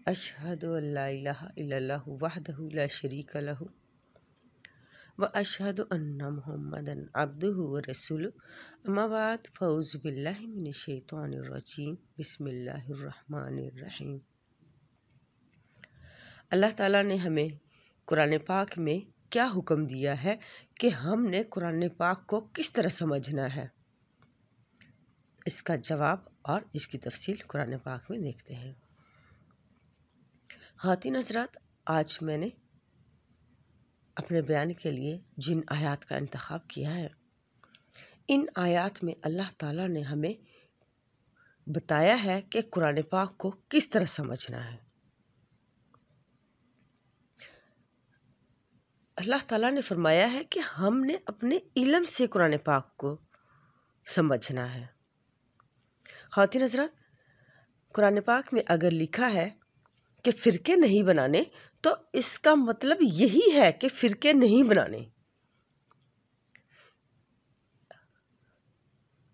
اشہد ان لا الہ الا اللہ وحدہ لا شریک لہ واشہد ان محمدا عبدہ ورسولہ اما بعد فاعوذ باللہ من الشیطان الرجیم بسم اللہ الرحمن الرحیم۔ اللہ تعالیٰ نے ہمیں قرآن پاک میں کیا حکم دیا ہے کہ ہم نے قرآن پاک کو کس طرح سمجھنا ہے، اس کا جواب اور اس کی تفصیل قرآن پاک میں دیکھتے ہیں۔ خواتین حضرات، آج میں نے اپنے بیان کے لیے جن آیات کا انتخاب کیا ہے، ان آیات میں اللہ تعالیٰ نے ہمیں بتایا ہے کہ قرآن پاک کو کس طرح سمجھنا ہے۔ اللہ تعالیٰ نے فرمایا ہے کہ ہم نے اپنے علم سے قرآن پاک کو سمجھنا ہے۔ خواتین حضرات، قرآن پاک میں اگر لکھا ہے کہ فرقے نہیں بنانے، تو اس کا مطلب یہی ہے کہ فرقے نہیں بنانے۔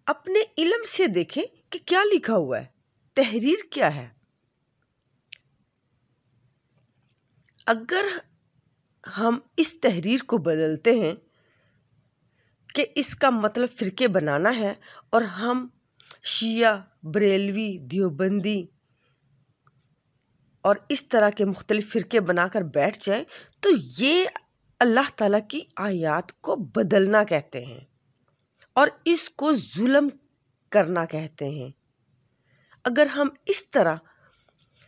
اپنے علم سے دیکھیں کہ کیا لکھا ہوا ہے، تحریر کیا ہے۔ اگر ہم اس تحریر کو بدلتے ہیں کہ اس کا مطلب فرقے بنانا ہے، اور ہم شیعہ، بریلوی، دیوبندی اور اس طرح کے مختلف فرقے بنا کر بیٹھ جائیں، تو یہ اللہ تعالیٰ کی آیات کو بدلنا کہتے ہیں اور اس کو ظلم کرنا کہتے ہیں۔ اگر ہم اس طرح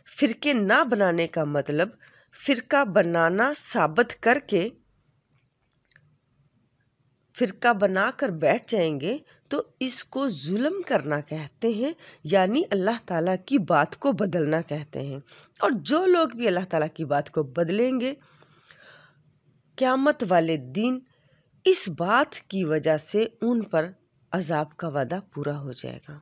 فرقے نہ بنانے کا مطلب فرقہ بنانا ثابت کر کے فرقہ بنا کر بیٹھ جائیں گے، تو اس کو ظلم کرنا کہتے ہیں، یعنی اللہ تعالیٰ کی بات کو بدلنا کہتے ہیں۔ اور جو لوگ بھی اللہ تعالیٰ کی بات کو بدلیں گے، قیامت والے دن اس بات کی وجہ سے ان پر عذاب کا وعدہ پورا ہو جائے گا۔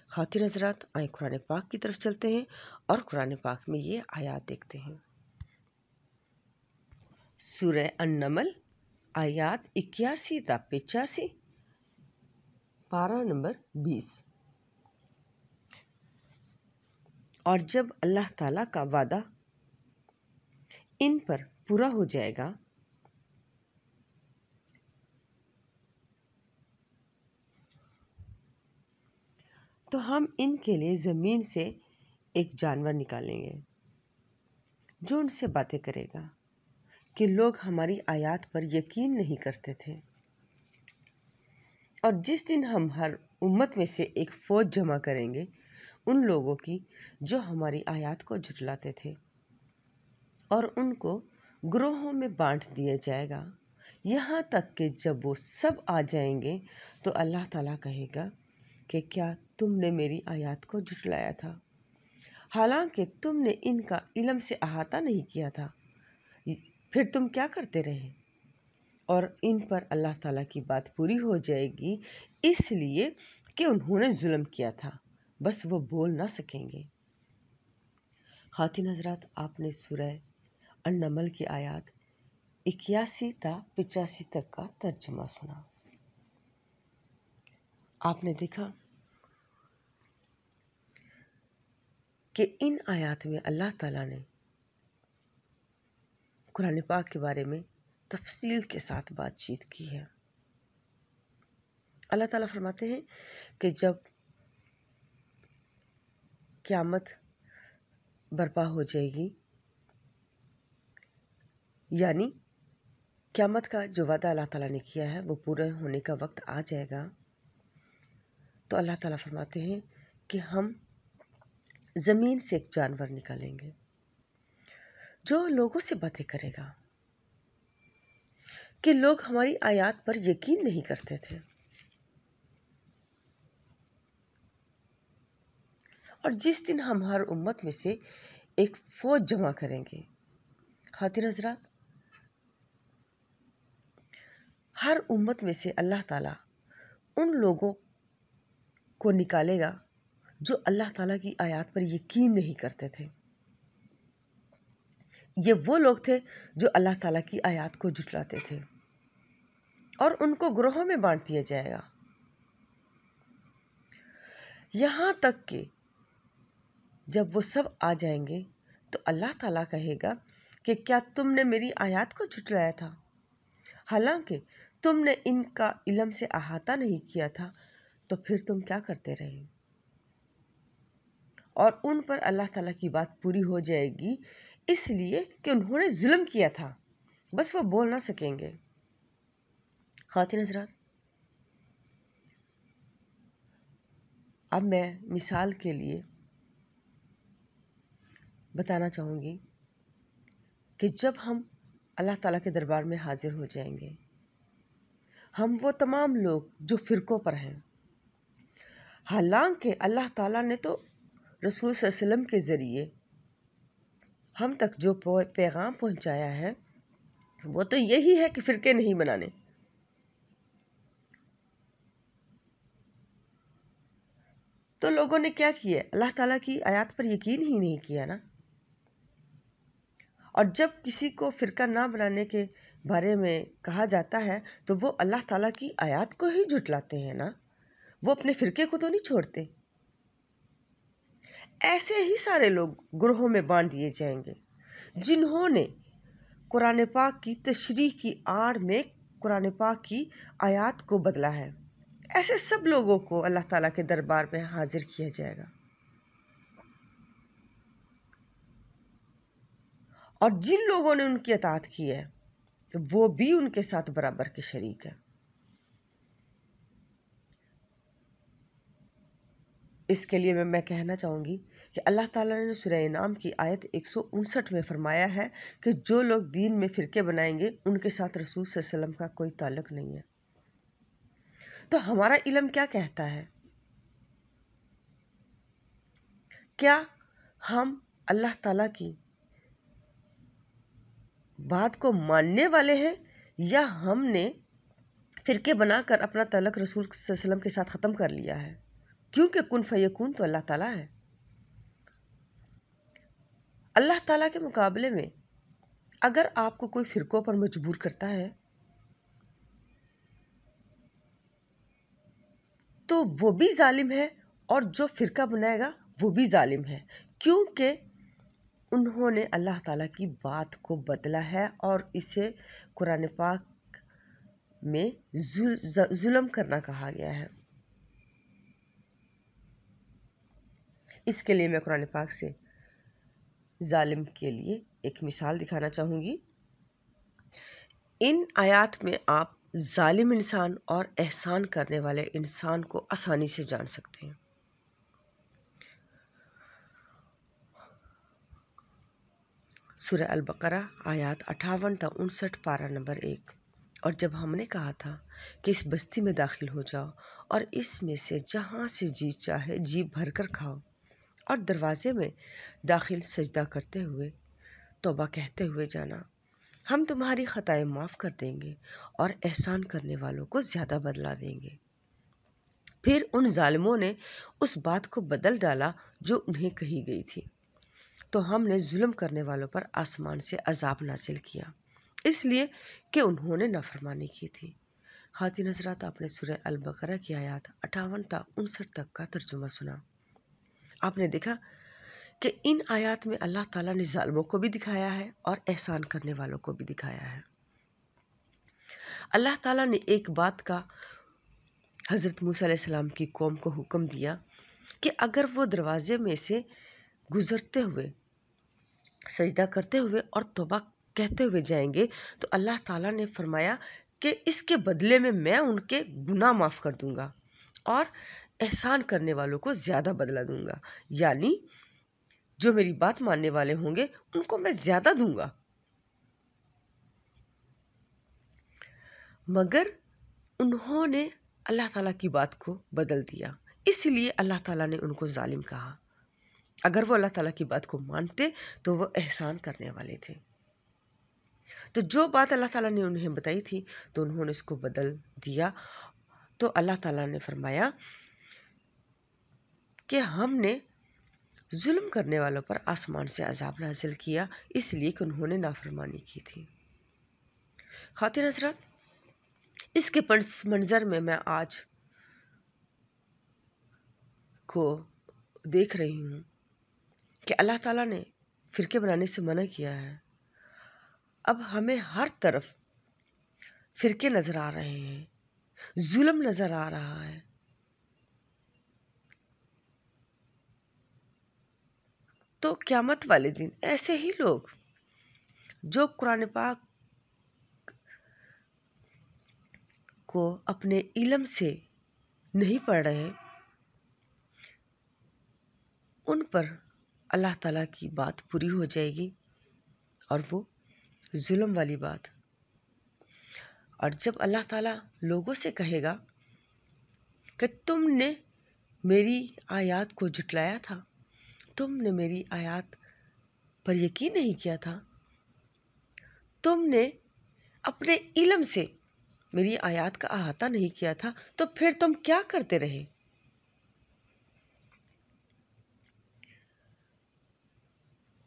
خواتین حضرات، آئیں قرآن پاک کی طرف چلتے ہیں اور قرآن پاک میں یہ آیات دیکھتے ہیں۔ سورہ النمل، آیات 81 تا 85، پارہ نمبر 20۔ اور جب اللہ تعالیٰ کا وعدہ ان پر پورا ہو جائے گا، تو ہم ان کے لیے زمین سے ایک جانور نکالیں گے جو ان سے باتیں کرے گا کہ لوگ ہماری آیات پر یقین نہیں کرتے تھے۔ اور جس دن ہم ہر امت میں سے ایک فوج جمع کریں گے ان لوگوں کی جو ہماری آیات کو جھٹلاتے تھے، اور ان کو گروہوں میں بانٹ دیا جائے گا، یہاں تک کہ جب وہ سب آ جائیں گے تو اللہ تعالیٰ کہے گا کہ کیا تم نے میری آیات کو جھٹلایا تھا، حالانکہ تم نے ان کا علم سے احاطہ نہیں کیا تھا، پھر تم کیا کرتے رہے؟ اور ان پر اللہ تعالیٰ کی بات پوری ہو جائے گی، اس لیے کہ انہوں نے ظلم کیا تھا، بس وہ بول نہ سکیں گے۔ خواتین حضرات، آپ نے سورہ النمل کی آیات 81 تا 85 تک کا ترجمہ سنا۔ آپ نے دیکھا کہ ان آیات میں اللہ تعالیٰ نے قرآن پاک کے بارے میں تفصیل کے ساتھ بات چیت کی ہے۔ اللہ تعالیٰ فرماتے ہیں کہ جب قیامت برپا ہو جائے گی، یعنی قیامت کا جو وعدہ اللہ تعالیٰ نے کیا ہے وہ پورا ہونے کا وقت آ جائے گا، تو اللہ تعالیٰ فرماتے ہیں کہ ہم زمین سے ایک جانور نکالیں گے جو لوگوں سے باتیں کرے گا کہ لوگ ہماری آیات پر یقین نہیں کرتے تھے۔ اور جس دن ہم ہر امت میں سے ایک فوج جمع کریں گے، خواتین حضرات، ہر امت میں سے اللہ تعالیٰ ان لوگوں کو نکالے گا جو اللہ تعالیٰ کی آیات پر یقین نہیں کرتے تھے۔ یہ وہ لوگ تھے جو اللہ تعالیٰ کی آیات کو جھٹلاتے تھے، اور ان کو گروہوں میں بانٹ دیا جائے گا، یہاں تک کہ جب وہ سب آ جائیں گے تو اللہ تعالیٰ کہے گا کہ کیا تم نے میری آیات کو جھٹلایا تھا، حالانکہ تم نے ان کا علم سے احاطہ نہیں کیا تھا، تو پھر تم کیا کرتے رہے؟ اور ان پر اللہ تعالیٰ کی بات پوری ہو جائے گی، اس لیے کہ انہوں نے ظلم کیا تھا، بس وہ بول نہ سکیں گے۔ خواتین حضرات، اب میں مثال کے لیے بتانا چاہوں گی کہ جب ہم اللہ تعالیٰ کے دربار میں حاضر ہو جائیں گے، ہم وہ تمام لوگ جو فرقوں پر ہیں، حالانکہ اللہ تعالیٰ نے تو رسول صلی اللہ علیہ وسلم کے ذریعے ہم تک جو پیغام پہنچایا ہے وہ تو یہی ہے کہ فرقے نہیں بنانے، تو لوگوں نے کیا کیا؟ اللہ تعالیٰ کی آیات پر یقین ہی نہیں کیا نا۔ اور جب کسی کو فرقہ نہ بنانے کے بارے میں کہا جاتا ہے تو وہ اللہ تعالیٰ کی آیات کو ہی جھٹلاتے ہیں نا، وہ اپنے فرقے کو تو نہیں چھوڑتے۔ ایسے ہی سارے لوگ گروہوں میں بانٹ دیے جائیں گے جنہوں نے قرآن پاک کی تشریح کی آڑ میں قرآن پاک کی آیات کو بدلا ہے۔ ایسے سب لوگوں کو اللہ تعالیٰ کے دربار میں حاضر کیا جائے گا، اور جن لوگوں نے ان کی اطاعت کی ہے تو وہ بھی ان کے ساتھ برابر کے شریک ہیں۔ اس کے لیے میں کہنا چاہوں گی کہ اللہ تعالیٰ نے سورہ انعام کی آیت 159 میں فرمایا ہے کہ جو لوگ دین میں فرقے بنائیں گے ان کے ساتھ رسول صلی اللہ علیہ وسلم کا کوئی تعلق نہیں ہے۔ تو ہمارا علم کیا کہتا ہے؟ کیا ہم اللہ تعالیٰ کی بات کو ماننے والے ہیں، یا ہم نے فرقے بنا کر اپنا تعلق رسول صلی اللہ علیہ وسلم کے ساتھ ختم کر لیا ہے؟ کیونکہ کن فیکون تو اللہ تعالیٰ ہے۔ اللہ تعالیٰ کے مقابلے میں اگر آپ کو کوئی فرقوں پر مجبور کرتا ہے تو وہ بھی ظالم ہے، اور جو فرقہ بنائے گا وہ بھی ظالم ہے، کیونکہ انہوں نے اللہ تعالیٰ کی بات کو بدلا ہے اور اسے قرآن پاک میں ظلم کرنا کہا گیا ہے۔ اس کے لیے میں قرآن پاک سے ظالم کے لیے ایک مثال دکھانا چاہوں گی۔ ان آیات میں آپ ظالم انسان اور احسان کرنے والے انسان کو آسانی سے جان سکتے ہیں۔ سورہ البقرہ آیات 58 تا 59، پارہ نمبر 1۔ اور جب ہم نے کہا تھا کہ اس بستی میں داخل ہو جاؤ اور اس میں سے جہاں سے جی چاہے جی بھر کر کھاؤ، اور دروازے میں داخل سجدہ کرتے ہوئے توبہ کہتے ہوئے جانا، ہم تمہاری خطائیں معاف کر دیں گے اور احسان کرنے والوں کو زیادہ بدلہ دیں گے۔ پھر ان ظالموں نے اس بات کو بدل ڈالا جو انہیں کہی گئی تھی، تو ہم نے ظلم کرنے والوں پر آسمان سے عذاب نازل کیا، اس لیے کہ انہوں نے نافرمانی کی تھی۔ خواتین حضرات، آپ نے سورہ البقرہ کی آیات 58 تا 59 تک کا ترجمہ سنا۔ آپ نے دیکھا کہ ان آیات میں اللہ تعالیٰ نے ظالموں کو بھی دکھایا ہے اور احسان کرنے والوں کو بھی دکھایا ہے۔ اللہ تعالیٰ نے ایک بات کا حضرت موسیٰ علیہ السلام کی قوم کو حکم دیا کہ اگر وہ دروازے میں سے گزرتے ہوئے سجدہ کرتے ہوئے اور توبہ کہتے ہوئے جائیں گے تو اللہ تعالیٰ نے فرمایا کہ اس کے بدلے میں ان کے گناہ معاف کر دوں گا اور احسان کرنے والوں کو زیادہ بدلہ دوں گا، یعنی جو میری بات ماننے والے ہوں گے ان کو میں زیادہ دوں گا۔ مگر انہوں نے اللہ تعالیٰ کی بات کو بدل دیا، اس لیے اللہ تعالیٰ نے ان کو ظالم کہا۔ اگر وہ اللہ تعالیٰ کی بات کو مانتے تو وہ احسان کرنے والے تھے۔ تو جو بات اللہ تعالیٰ نے انہیں بتائی تھی تو انہوں نے اس کو بدل دیا، تو اللہ تعالیٰ نے فرمایا کہ ہم نے ظلم کرنے والوں پر آسمان سے عذاب نازل کیا، اس لیے کہ انہوں نے نافرمانی کی تھی۔ خواتین حضرات، اس کے پس منظر میں آج کو دیکھ رہی ہوں کہ اللہ تعالیٰ نے فرقے بنانے سے منع کیا ہے، اب ہمیں ہر طرف فرقے نظر آ رہے ہیں، ظلم نظر آ رہا ہے، تو قیامت والے دن ایسے ہی لوگ جو قرآن پاک کو اپنے علم سے نہیں پڑھ رہے، ان پر اللہ تعالیٰ کی بات پوری ہو جائے گی، اور وہ ظلم والی بات۔ اور جب اللہ تعالیٰ لوگوں سے کہے گا کہ تم نے میری آیات کو جھٹلایا تھا، تم نے میری آیات پر یقین نہیں کیا تھا، تم نے اپنے علم سے میری آیات کا احاطہ نہیں کیا تھا، تو پھر تم کیا کرتے رہے؟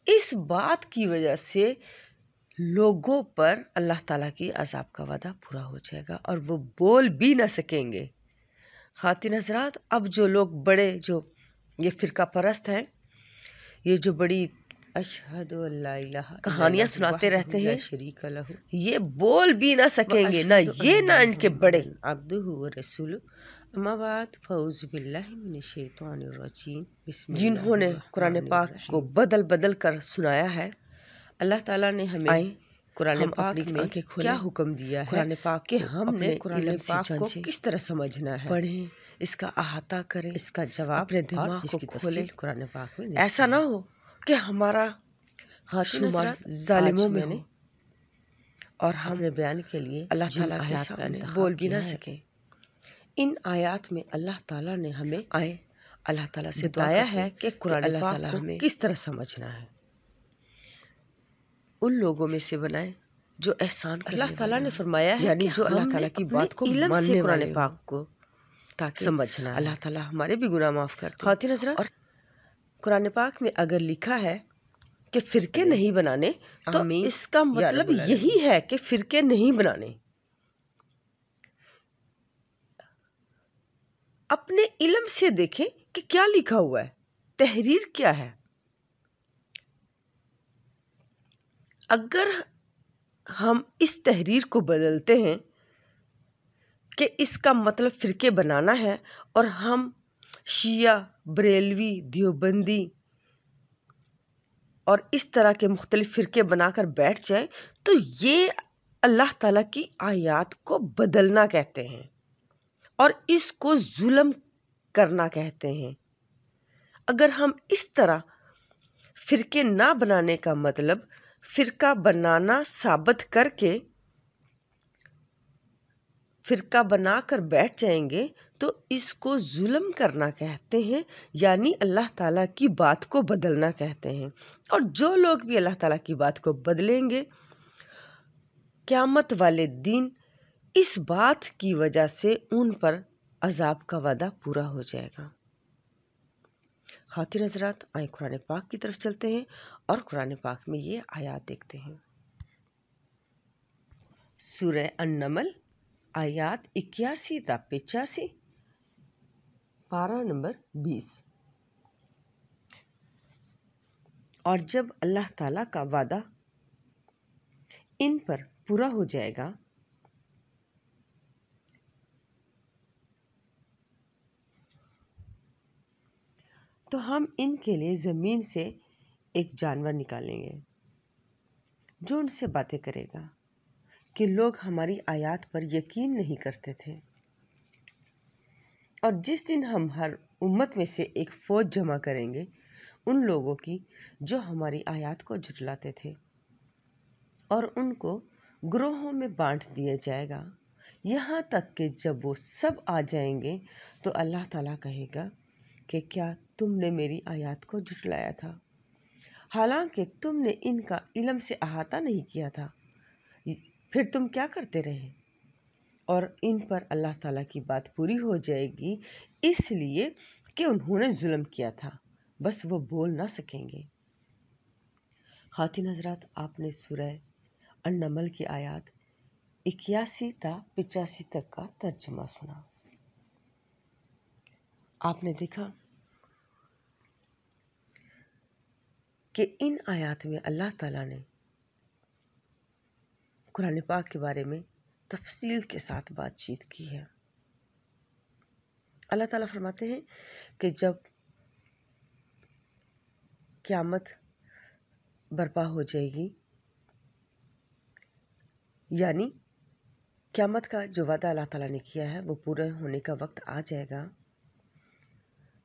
اس بات کی وجہ سے لوگوں پر اللہ تعالیٰ کی عذاب کا وعدہ پورا ہو جائے گا، اور وہ بول بھی نہ سکیں گے۔ خواتین حضرات، اب جو لوگ بڑے جو یہ فرقہ پرست ہیں، یہ جو بڑی اشہد اللہ الہ کہانیاں سناتے رہتے ہیں، شریک لہ، یہ بول بھی نہ سکیں گے، نہ یہ نہ ان کے بڑے۔ عبدہ ورسولہ، اما بعد فاعوذ باللہ من الشیطان الرجیم، بسم اللہ جنہوں نے قرآن پاک کو بدل بدل کر سنایا ہے، اللہ تعالیٰ نے ہمیں قرآن پاک میں کیا حکم دیا ہے قرآن پاک کہ ہم نے قرآن پاک کو جانچیں، کس طرح سمجھنا ہے، پڑھیں، اس کا احاطہ کریں، اس کا جواب اپنے اور دماغ اس کو کی کھولیں۔ تفصیل قرآن پاک میں ایسا نہ ہو کہ ہمارا خواتین شمار حضرات، ظالموں آج میں میں نے ہو اور ہم اپنے بیان کے لیے اللہ جن تعالیٰ کے آیات کا سامنے انتخاب بول بھی کیا نہ ہے، سکیں، ان آیات میں اللہ تعالیٰ نے ہمیں آئے اللہ تعالیٰ سے دعا بتایا کرتے ہے کہ قرآن اللہ پاک تعالیٰ کو ہمیں کس طرح سمجھنا ہے۔ ان لوگوں میں سے بنائے جو احسان کرنے اللہ تعالیٰ والے نے ہوں، فرمایا ہے یعنی کہ جو اللہ ہم نے تعالیٰ کی اپنے بات کو علم سے ماننے قرآن والے ہوں، پاک کو تاکہ سمجھنا ہے۔ اللہ تعالیٰ ہمارے بھی گناہ معاف کر دے۔ خواتین حضرات، اور قرآن پاک میں اگر لکھا ہے کہ فرقے نہیں بنانے، تو آمین اس کا یا مطلب رب العالمین۔ یہی ہے کہ فرقے نہیں بنانے۔ اپنے علم سے دیکھیں کہ کیا لکھا ہوا ہے، تحریر کیا ہے۔ اگر ہم اس تحریر کو بدلتے ہیں کہ اس کا مطلب فرقے بنانا ہے، اور ہم شیعہ، بریلوی، دیوبندی اور اس طرح کے مختلف فرقے بنا کر بیٹھ جائیں، تو یہ اللہ تعالیٰ کی آیات کو بدلنا کہتے ہیں، اور اس کو ظلم کرنا کہتے ہیں۔ اگر ہم اس طرح فرقے نہ بنانے کا مطلب فرقہ بنانا ثابت کر کے فرقہ بنا کر بیٹھ جائیں گے، تو اس کو ظلم کرنا کہتے ہیں، یعنی اللہ تعالیٰ کی بات کو بدلنا کہتے ہیں۔ اور جو لوگ بھی اللہ تعالیٰ کی بات کو بدلیں گے، قیامت والے دن اس بات کی وجہ سے ان پر عذاب کا وعدہ پورا ہو جائے گا۔ خواتین حضرات، آئیں قرآن پاک کی طرف چلتے ہیں اور قرآن پاک میں یہ آیات دیکھتے ہیں۔ سورہ النمل آیات 81 تا 85، پارہ نمبر 20۔ اور جب اللہ تعالیٰ کا وعدہ ان پر پورا ہو جائے گا، تو ہم ان کے لیے زمین سے ایک جانور نکالیں گے جو ان سے باتیں کرے گا کہ لوگ ہماری آیات پر یقین نہیں کرتے تھے۔ اور جس دن ہم ہر امت میں سے ایک فوج جمع کریں گے ان لوگوں کی جو ہماری آیات کو جھٹلاتے تھے، اور ان کو گروہوں میں بانٹ دیا جائے گا، یہاں تک کہ جب وہ سب آ جائیں گے تو اللہ تعالیٰ کہے گا کہ کیا تم نے میری آیات کو جھٹلایا تھا، حالانکہ تم نے ان کا علم سے احاطہ نہیں کیا تھا، پھر تم کیا کرتے رہے؟ اور ان پر اللہ تعالیٰ کی بات پوری ہو جائے گی، اس لیے کہ انہوں نے ظلم کیا تھا، بس وہ بول نہ سکیں گے۔ خواتین حضرات، آپ نے سورہ النمل کی آیات 81 تا 85 تک کا ترجمہ سنا۔ آپ نے دیکھا کہ ان آیات میں اللہ تعالیٰ نے قرآن پاک کے بارے میں تفصیل کے ساتھ بات چیت کی ہے۔ اللہ تعالیٰ فرماتے ہیں کہ جب قیامت برپا ہو جائے گی، یعنی قیامت کا جو وعدہ اللہ تعالیٰ نے کیا ہے وہ پورا ہونے کا وقت آ جائے گا،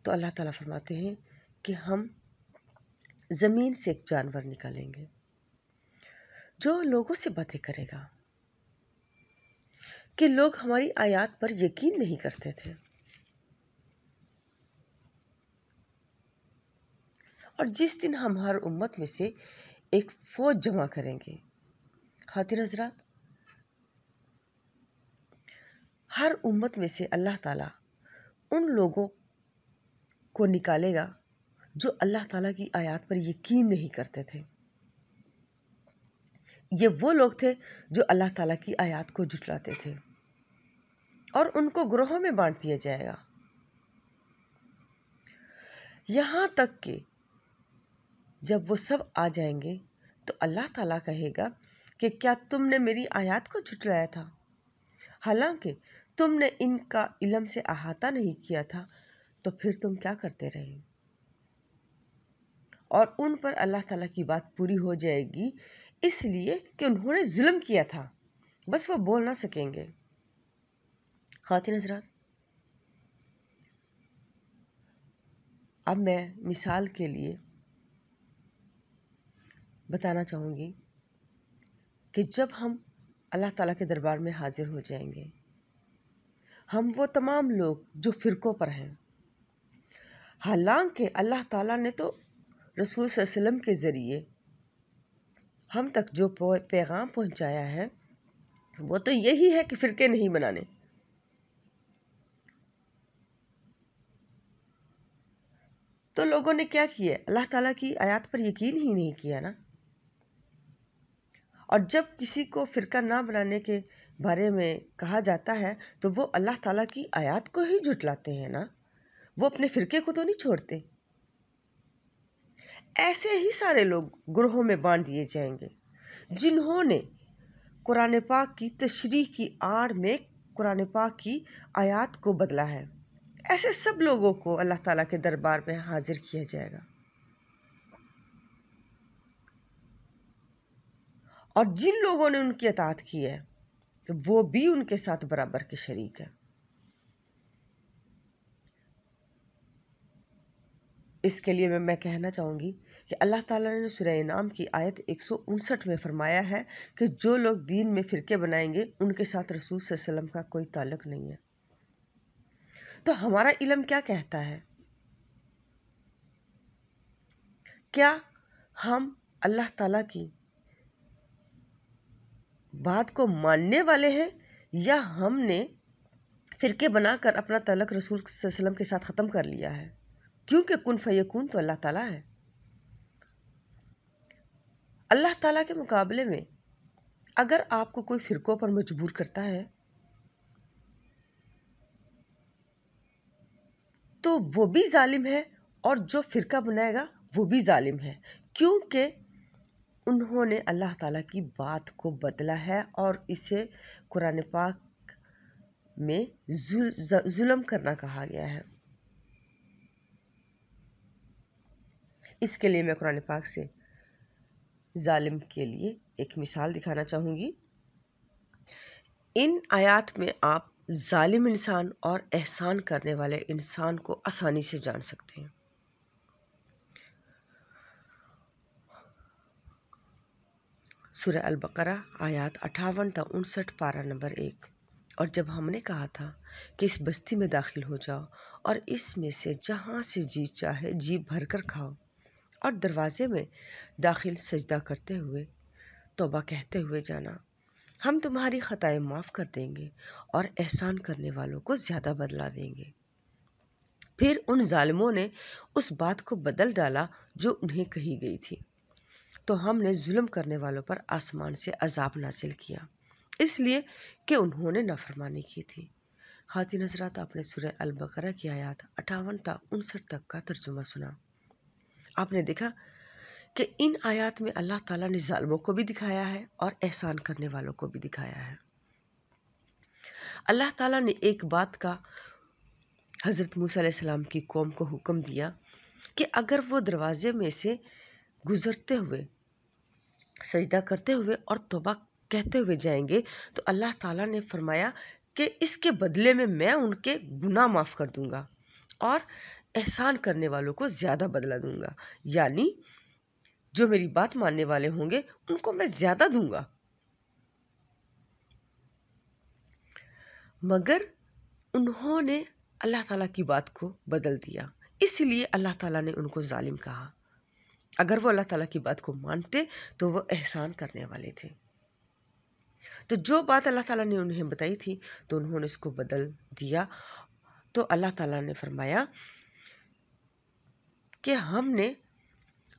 تو اللہ تعالیٰ فرماتے ہیں کہ ہم زمین سے ایک جانور نکالیں گے جو لوگوں سے باتیں کرے گا کہ لوگ ہماری آیات پر یقین نہیں کرتے تھے، اور جس دن ہم ہر امت میں سے ایک فوج جمع کریں گے۔ خواتین حضرات، ہر امت میں سے اللہ تعالیٰ ان لوگوں کو نکالے گا جو اللہ تعالیٰ کی آیات پر یقین نہیں کرتے تھے۔ یہ وہ لوگ تھے جو اللہ تعالیٰ کی آیات کو جھٹلاتے تھے، اور ان کو گروہوں میں بانٹ دیا جائے گا، یہاں تک کہ جب وہ سب آ جائیں گے تو اللہ تعالیٰ کہے گا کہ کیا تم نے میری آیات کو جھٹلایا تھا؟ حالانکہ تم نے ان کا علم سے احاطہ نہیں کیا تھا، تو پھر تم کیا کرتے رہے؟ اور ان پر اللہ تعالیٰ کی بات پوری ہو جائے گی، اس لیے کہ انہوں نے ظلم کیا تھا، بس وہ بول نہ سکیں گے۔ خواتین حضرات، اب میں مثال کے لیے بتانا چاہوں گی کہ جب ہم اللہ تعالیٰ کے دربار میں حاضر ہو جائیں گے، ہم وہ تمام لوگ جو فرقوں پر ہیں، حالانکہ اللہ تعالیٰ نے تو رسول صلی اللہ علیہ وسلم کے ذریعے ہم تک جو پیغام پہنچایا ہے وہ تو یہی ہے کہ فرقے نہیں بنانے، تو لوگوں نے کیا کیا؟ اللہ تعالیٰ کی آیات پر یقین ہی نہیں کیا نا۔ اور جب کسی کو فرقہ نہ بنانے کے بارے میں کہا جاتا ہے تو وہ اللہ تعالیٰ کی آیات کو ہی جھٹلاتے ہیں نا، وہ اپنے فرقے کو تو نہیں چھوڑتے۔ ایسے ہی سارے لوگ گروہوں میں بانٹ دیے جائیں گے جنہوں نے قرآن پاک کی تشریح کی آڑ میں قرآن پاک کی آیات کو بدلا ہے۔ ایسے سب لوگوں کو اللہ تعالیٰ کے دربار میں حاضر کیا جائے گا، اور جن لوگوں نے ان کی اطاعت کی ہے تو وہ بھی ان کے ساتھ برابر کے شریک ہیں۔ اس کے لیے میں کہنا چاہوں گی کہ اللہ تعالیٰ نے سورہ انعام کی آیت 159 میں فرمایا ہے کہ جو لوگ دین میں فرقے بنائیں گے ان کے ساتھ رسول صلی اللہ علیہ وسلم کا کوئی تعلق نہیں ہے۔ تو ہمارا علم کیا کہتا ہے؟ کیا ہم اللہ تعالیٰ کی بات کو ماننے والے ہیں، یا ہم نے فرقے بنا کر اپنا تعلق رسول صلی اللہ علیہ وسلم کے ساتھ ختم کر لیا ہے؟ کیونکہ کن فیکون تو اللہ تعالیٰ ہے۔ اللہ تعالیٰ کے مقابلے میں اگر آپ کو کوئی فرقوں پر مجبور کرتا ہے تو وہ بھی ظالم ہے، اور جو فرقہ بنائے گا وہ بھی ظالم ہے، کیونکہ انہوں نے اللہ تعالیٰ کی بات کو بدلا ہے، اور اسے قرآن پاک میں ظلم کرنا کہا گیا ہے۔ اس کے لیے میں قرآن پاک سے ظالم کے لیے ایک مثال دکھانا چاہوں گی۔ ان آیات میں آپ ظالم انسان اور احسان کرنے والے انسان کو آسانی سے جان سکتے ہیں۔ سورہ البقرہ آیات 58 تا 59، پارہ نمبر 1۔ اور جب ہم نے کہا تھا کہ اس بستی میں داخل ہو جاؤ اور اس میں سے جہاں سے جی چاہے جی بھر کر کھاؤ، اور دروازے میں داخل سجدہ کرتے ہوئے توبہ کہتے ہوئے جانا، ہم تمہاری خطائیں معاف کر دیں گے اور احسان کرنے والوں کو زیادہ بدلہ دیں گے۔ پھر ان ظالموں نے اس بات کو بدل ڈالا جو انہیں کہی گئی تھی، تو ہم نے ظلم کرنے والوں پر آسمان سے عذاب نازل کیا، اس لیے کہ انہوں نے نافرمانی کی تھی۔ خواتین حضرات، آپ نے سورہ البقرہ کی آیات 58 تا 59 تک کا ترجمہ سنا۔ آپ نے دیکھا کہ ان آیات میں اللہ تعالیٰ نے ظالموں کو بھی دکھایا ہے اور احسان کرنے والوں کو بھی دکھایا ہے۔ اللہ تعالیٰ نے ایک بات کا حضرت موسیٰ علیہ السلام کی قوم کو حکم دیا کہ اگر وہ دروازے میں سے گزرتے ہوئے، سجدہ کرتے ہوئے اور توبہ کہتے ہوئے جائیں گے تو اللہ تعالیٰ نے فرمایا کہ اس کے بدلے میں ان کے گناہ معاف کر دوں گا اور احسان کرنے والوں کو زیادہ بدلہ دوں گا، یعنی جو میری بات ماننے والے ہوں گے ان کو میں زیادہ دوں گا۔ مگر انہوں نے اللہ تعالیٰ کی بات کو بدل دیا، اس لیے اللہ تعالیٰ نے ان کو ظالم کہا۔ اگر وہ اللہ تعالیٰ کی بات کو مانتے تو وہ احسان کرنے والے تھے۔ تو جو بات اللہ تعالیٰ نے انہیں بتائی تھی تو انہوں نے اس کو بدل دیا، تو اللہ تعالیٰ نے فرمایا کہ ہم نے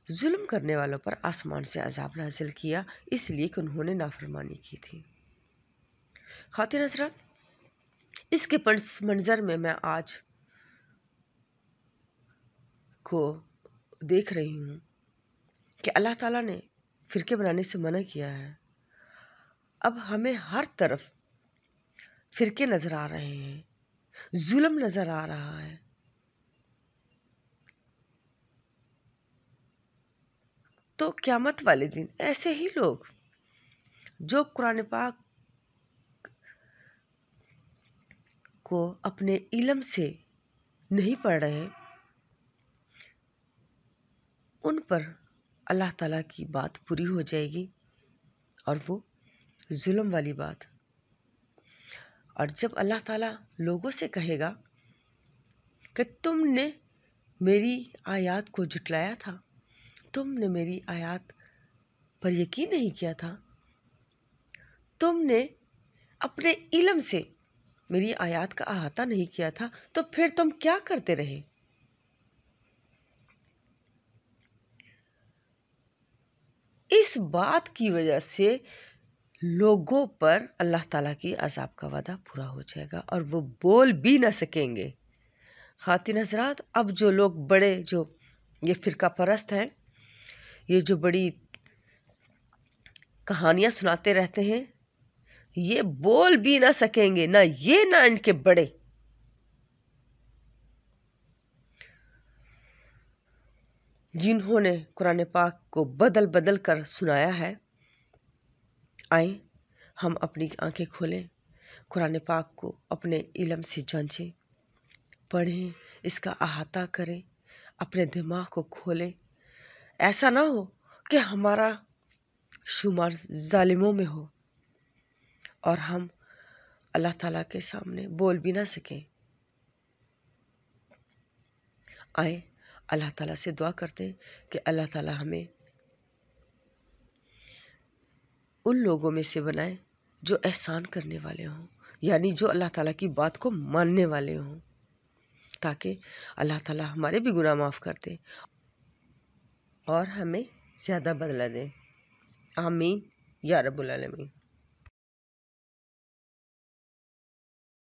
ظلم کرنے والوں پر آسمان سے عذاب نازل کیا، اس لیے کہ انہوں نے نافرمانی کی تھی۔ خواتین حضرات، اس کے پس منظر میں آج کو دیکھ رہی ہوں کہ اللہ تعالیٰ نے فرقے بنانے سے منع کیا ہے۔ اب ہمیں ہر طرف فرقے نظر آ رہے ہیں، ظلم نظر آ رہا ہے۔ تو قیامت والے دن ایسے ہی لوگ جو قرآن پاک کو اپنے علم سے نہیں پڑھ رہے، ان پر اللہ تعالیٰ کی بات پوری ہو جائے گی، اور وہ ظلم والی بات۔ اور جب اللہ تعالیٰ لوگوں سے کہے گا کہ تم نے میری آیات کو جھٹلایا تھا، تم نے میری آیات پر یقین نہیں کیا تھا، تم نے اپنے علم سے میری آیات کا احاطہ نہیں کیا تھا، تو پھر تم کیا کرتے رہے؟ اس بات کی وجہ سے لوگوں پر اللہ تعالیٰ کی عذاب کا وعدہ پورا ہو جائے گا اور وہ بول بھی نہ سکیں گے۔ خواتین حضرات، اب جو لوگ بڑے جو یہ فرقہ پرست ہیں، یہ جو بڑی کہانیاں سناتے رہتے ہیں، یہ بول بھی نہ سکیں گے، نہ یہ نہ ان کے بڑے۔ جنہوں نے قرآن پاک کو بدل بدل کر سنایا ہے، آئیں ہم اپنی آنکھیں کھولیں، قرآن پاک کو اپنے علم سے جانچیں، پڑھیں، اس کا احاطہ کریں، اپنے دماغ کو کھولیں۔ ایسا نہ ہو کہ ہمارا شمار ظالموں میں ہو اور ہم اللہ تعالیٰ کے سامنے بول بھی نہ سکیں۔ آئیں اللہ تعالیٰ سے دعا کرتے ہیں کہ اللہ تعالیٰ ہمیں ان لوگوں میں سے بنائے جو احسان کرنے والے ہوں، یعنی جو اللہ تعالیٰ کی بات کو ماننے والے ہوں، تاکہ اللہ تعالیٰ ہمارے بھی گناہ معاف کر دے اور ہمیں زیادہ بدلہ دے۔ آمین یا رب العالمین۔